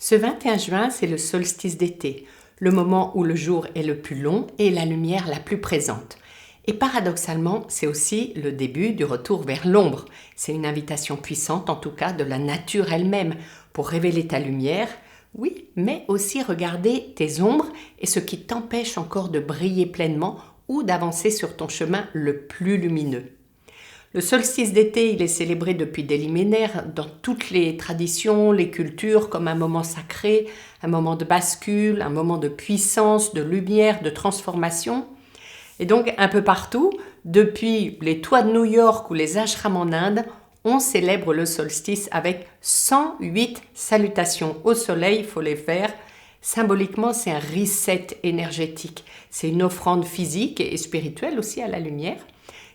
Ce 21 juin, c'est le solstice d'été, le moment où le jour est le plus long et la lumière la plus présente. Et paradoxalement, c'est aussi le début du retour vers l'ombre. C'est une invitation puissante, en tout cas de la nature elle-même, pour révéler ta lumière, oui, mais aussi regarder tes ombres et ce qui t'empêche encore de briller pleinement ou d'avancer sur ton chemin le plus lumineux. Le solstice d'été, il est célébré depuis des millénaires dans toutes les traditions, les cultures, comme un moment sacré, un moment de bascule, un moment de puissance, de lumière, de transformation. Et donc, un peu partout, depuis les toits de New York ou les ashrams en Inde, on célèbre le solstice avec 108 salutations au soleil, il faut les faire. Symboliquement, c'est un reset énergétique. C'est une offrande physique et spirituelle aussi à la lumière.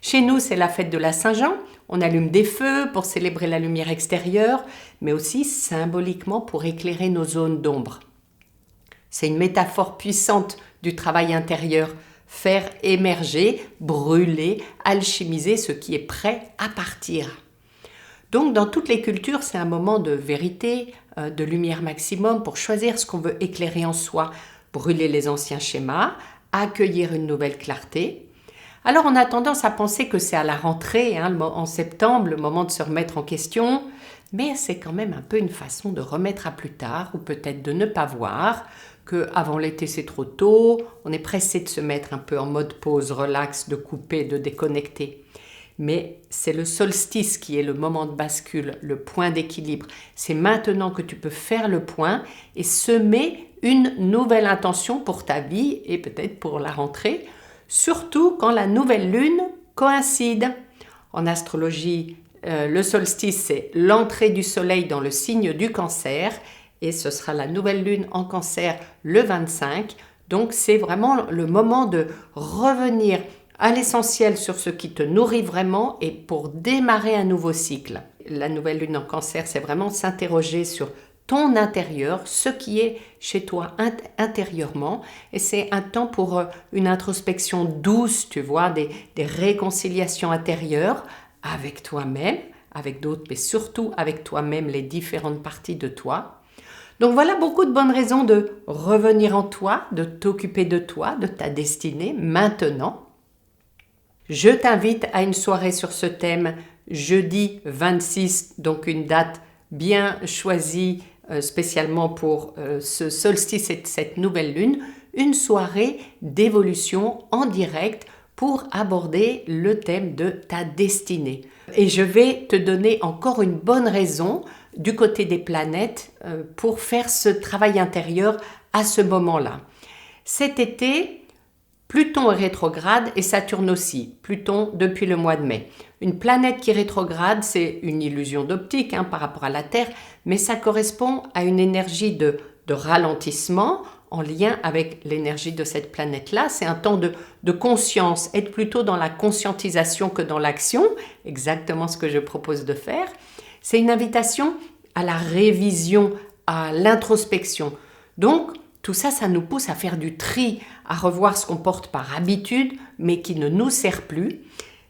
Chez nous, c'est la fête de la Saint-Jean. On allume des feux pour célébrer la lumière extérieure, mais aussi symboliquement pour éclairer nos zones d'ombre. C'est une métaphore puissante du travail intérieur. Faire émerger, brûler, alchimiser ce qui est prêt à partir. Donc, dans toutes les cultures, c'est un moment de vérité, de lumière maximum pour choisir ce qu'on veut éclairer en soi, brûler les anciens schémas, accueillir une nouvelle clarté. Alors, on a tendance à penser que c'est à la rentrée, en septembre, le moment de se remettre en question, mais c'est quand même un peu une façon de remettre à plus tard, ou peut-être de ne pas voir, qu'avant l'été c'est trop tôt, on est pressé de se mettre un peu en mode pause, relax, de couper, de déconnecter. Mais c'est le solstice qui est le moment de bascule, le point d'équilibre. C'est maintenant que tu peux faire le point et semer une nouvelle intention pour ta vie et peut-être pour la rentrée, surtout quand la nouvelle lune coïncide. En astrologie, le solstice, c'est l'entrée du soleil dans le signe du Cancer et ce sera la nouvelle lune en Cancer le 25. Donc c'est vraiment le moment de revenir à l'essentiel sur ce qui te nourrit vraiment et pour démarrer un nouveau cycle. La nouvelle lune en Cancer, c'est vraiment s'interroger sur ton intérieur, ce qui est chez toi intérieurement. Et c'est un temps pour une introspection douce, tu vois, des réconciliations intérieures avec toi-même, avec d'autres, mais surtout avec toi-même, les différentes parties de toi. Donc voilà beaucoup de bonnes raisons de revenir en toi, de t'occuper de toi, de ta destinée maintenant. Je t'invite à une soirée sur ce thème jeudi 26, donc une date bien choisie spécialement pour ce solstice et cette nouvelle lune, une soirée d'évolution en direct pour aborder le thème de ta destinée. Et je vais te donner encore une bonne raison du côté des planètes pour faire ce travail intérieur à ce moment-là. Cet été, Pluton est rétrograde et Saturne aussi. Pluton depuis le mois de mai. Une planète qui est rétrograde, c'est une illusion d'optique par rapport à la Terre, mais ça correspond à une énergie de ralentissement en lien avec l'énergie de cette planète-là. C'est un temps de conscience, être plutôt dans la conscientisation que dans l'action, exactement ce que je propose de faire. C'est une invitation à la révision, à l'introspection. Donc, tout ça, ça nous pousse à faire du tri, à revoir ce qu'on porte par habitude, mais qui ne nous sert plus.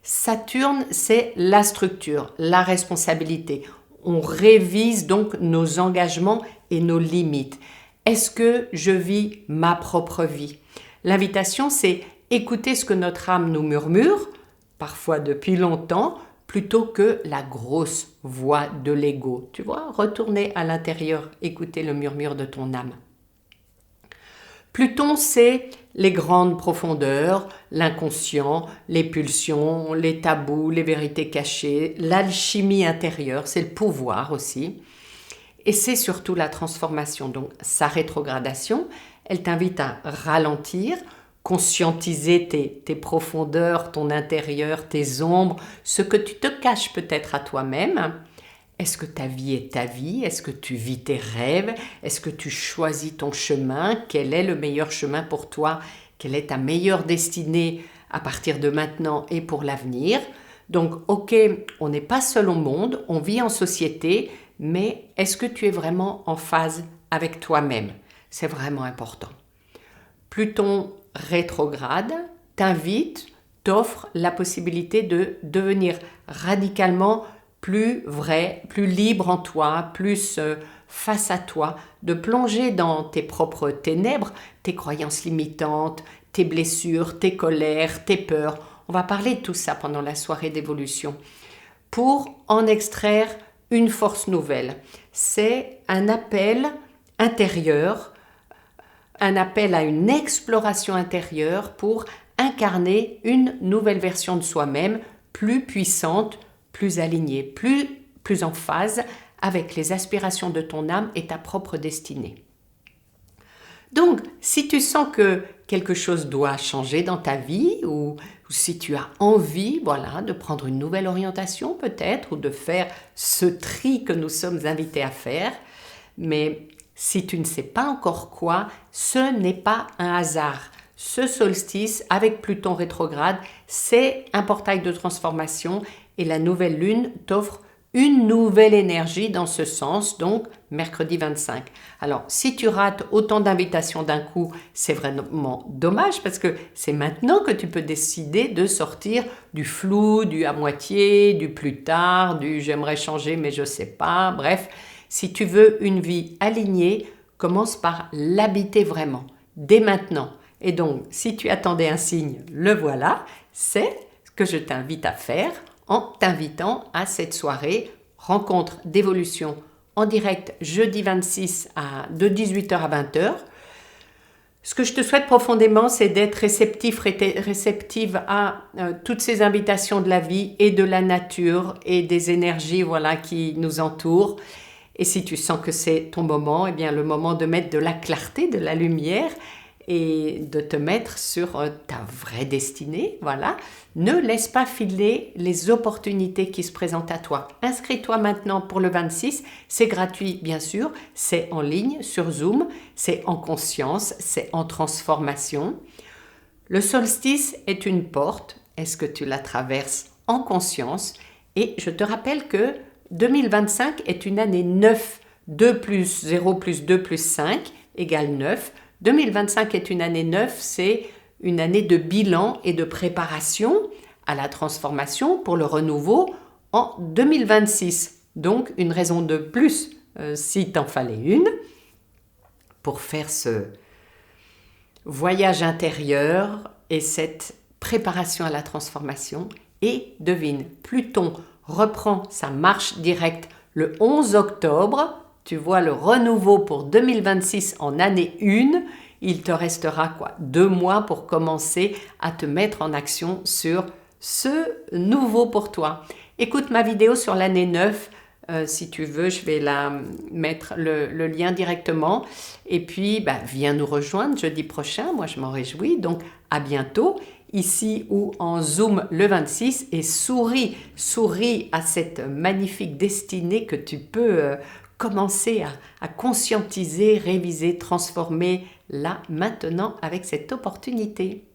Saturne, c'est la structure, la responsabilité. On révise donc nos engagements et nos limites. Est-ce que je vis ma propre vie? L'invitation, c'est écouter ce que notre âme nous murmure, parfois depuis longtemps, plutôt que la grosse voix de l'ego. Tu vois, retourner à l'intérieur, écouter le murmure de ton âme. Pluton, c'est les grandes profondeurs, l'inconscient, les pulsions, les tabous, les vérités cachées, l'alchimie intérieure, c'est le pouvoir aussi. Et c'est surtout la transformation. Donc, sa rétrogradation, elle t'invite à ralentir, conscientiser tes profondeurs, ton intérieur, tes ombres, ce que tu te caches peut-être à toi-même. Est-ce que ta vie est ta vie? Est-ce que tu vis tes rêves? Est-ce que tu choisis ton chemin? Quel est le meilleur chemin pour toi? Quelle est ta meilleure destinée à partir de maintenant et pour l'avenir? Donc, ok, on n'est pas seul au monde, on vit en société, mais est-ce que tu es vraiment en phase avec toi-même? C'est vraiment important. Pluton rétrograde t'invite, t'offre la possibilité de devenir radicalement plus vrai, plus libre en toi, plus face à toi, de plonger dans tes propres ténèbres, tes croyances limitantes, tes blessures, tes colères, tes peurs. On va parler de tout ça pendant la soirée d'évolution pour en extraire une force nouvelle. C'est un appel intérieur, un appel à une exploration intérieure pour incarner une nouvelle version de soi-même, plus puissante, plus alignée, plus en phase avec les aspirations de ton âme et ta propre destinée. Donc, si tu sens que quelque chose doit changer dans ta vie ou si tu as envie, voilà, de prendre une nouvelle orientation peut-être ou de faire ce tri que nous sommes invités à faire, mais si tu ne sais pas encore quoi, ce n'est pas un hasard. Ce solstice avec Pluton rétrograde, c'est un portail de transformation et la nouvelle lune t'offre une nouvelle énergie dans ce sens, donc mercredi 25. Alors, si tu rates autant d'invitations d'un coup, c'est vraiment dommage parce que c'est maintenant que tu peux décider de sortir du flou, du à moitié, du plus tard, du j'aimerais changer mais je sais pas. Bref, si tu veux une vie alignée, commence par l'habiter vraiment, dès maintenant. Et donc, si tu attendais un signe, le voilà, c'est ce que je t'invite à faire en t'invitant à cette soirée rencontre d'évolution en direct jeudi 26 de 18h à 20h. Ce que je te souhaite profondément, c'est d'être réceptive à toutes ces invitations de la vie et de la nature et des énergies qui nous entourent. Et si tu sens que c'est ton moment, eh bien le moment de mettre de la clarté, de la lumière et de te mettre sur ta vraie destinée, voilà. Ne laisse pas filer les opportunités qui se présentent à toi. Inscris-toi maintenant pour le 26, c'est gratuit bien sûr, c'est en ligne sur Zoom, c'est en conscience, c'est en transformation. Le solstice est une porte, est-ce que tu la traverses en conscience? Et je te rappelle que 2025 est une année 9, 2 plus 0 plus 2 plus 5 égale 9. 2025 est une année 9, c'est une année de bilan et de préparation à la transformation pour le renouveau en 2026. Donc, une raison de plus, si t'en fallait une, pour faire ce voyage intérieur et cette préparation à la transformation. Et devine, Pluton reprend sa marche directe le 11 octobre. Tu vois le renouveau pour 2026 en année 1. Il te restera 2 mois pour commencer à te mettre en action sur ce nouveau pour toi. Écoute ma vidéo sur l'année 9. Si tu veux, je vais la mettre le lien directement. Et puis, viens nous rejoindre jeudi prochain. Moi, je m'en réjouis. Donc, à bientôt, ici ou en Zoom le 26. Et souris à cette magnifique destinée que tu peux commencer à conscientiser, réviser, transformer là, maintenant, avec cette opportunité.